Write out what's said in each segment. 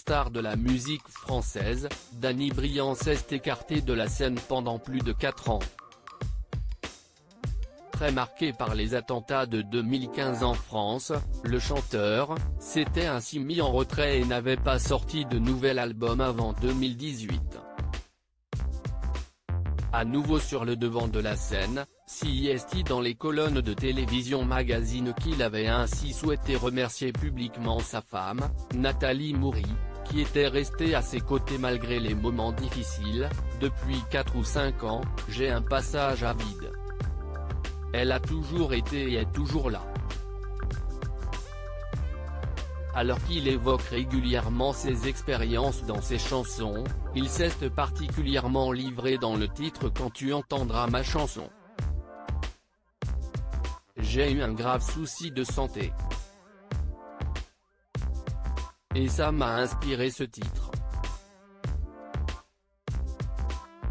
star de la musique française, Danny Briand s'est écarté de la scène pendant plus de 4 ans. Très marqué par les attentats de 2015 en France, le chanteur s'était ainsi mis en retrait et n'avait pas sorti de nouvel album avant 2018. À nouveau sur le devant de la scène, CIST dans les colonnes de Télévision Magazine qu'il avait ainsi souhaité remercier publiquement sa femme, Nathalie Moury, qui était restée à ses côtés malgré les moments difficiles. Depuis 4 ou 5 ans, j'ai un passage à vide. Elle a toujours été et est toujours là. Alors qu'il évoque régulièrement ses expériences dans ses chansons, il s'est particulièrement livré dans le titre Quand tu entendras ma chanson. J'ai eu un grave souci de santé. Et ça m'a inspiré ce titre.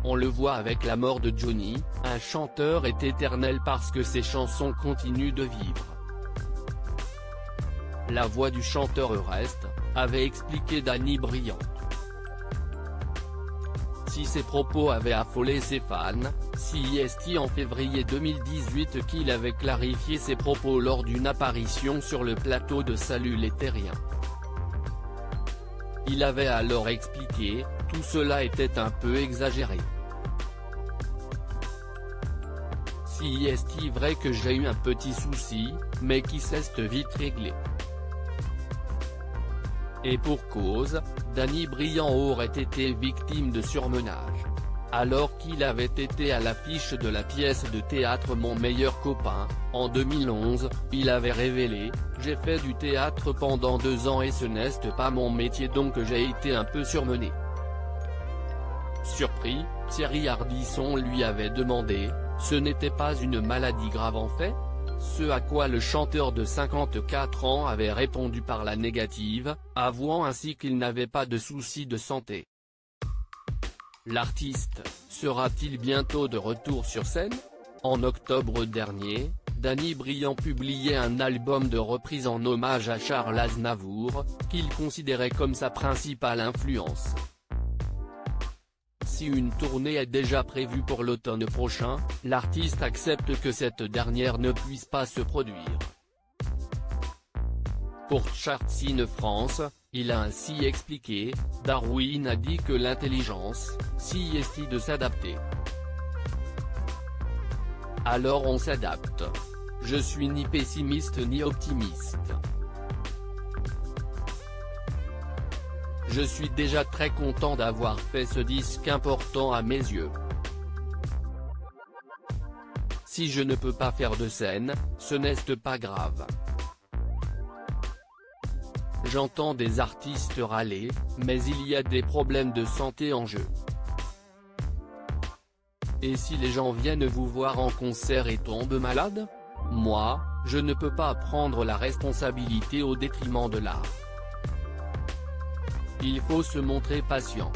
On le voit avec la mort de Johnny, un chanteur est éternel parce que ses chansons continuent de vivre. La voix du chanteur reste, avait expliqué Danny Briand. Si ses propos avaient affolé ses fans, CIST en février 2018 qu'il avait clarifié ses propos lors d'une apparition sur le plateau de Salut les Terriens. Il avait alors expliqué, tout cela était un peu exagéré. CIST vrai que j'ai eu un petit souci, mais qui s'est vite réglé. Et pour cause, Danny Briand aurait été victime de surmenage. Alors qu'il avait été à l'affiche de la pièce de théâtre Mon meilleur copain, en 2011, il avait révélé « J'ai fait du théâtre pendant 2 ans et ce n'est pas mon métier donc j'ai été un peu surmené ». Surpris, Thierry Ardisson lui avait demandé « Ce n'était pas une maladie grave en fait ?» Ce à quoi le chanteur de 54 ans avait répondu par la négative, avouant ainsi qu'il n'avait pas de soucis de santé. L'artiste sera-t-il bientôt de retour sur scène? En octobre dernier, Danny Briand publiait un album de reprise en hommage à Charles Aznavour, qu'il considérait comme sa principale influence. Si une tournée est déjà prévue pour l'automne prochain, l'artiste accepte que cette dernière ne puisse pas se produire. Pour Chartsine France, il a ainsi expliqué, Darwin a dit que l'intelligence, CIST de s'adapter. Alors on s'adapte. Je suis ni pessimiste ni optimiste. Je suis déjà très content d'avoir fait ce disque important à mes yeux. Si je ne peux pas faire de scène, ce n'est pas grave. J'entends des artistes râler, mais il y a des problèmes de santé en jeu. Et si les gens viennent vous voir en concert et tombent malades? Moi, je ne peux pas prendre la responsabilité au détriment de l'art. Il faut se montrer patient.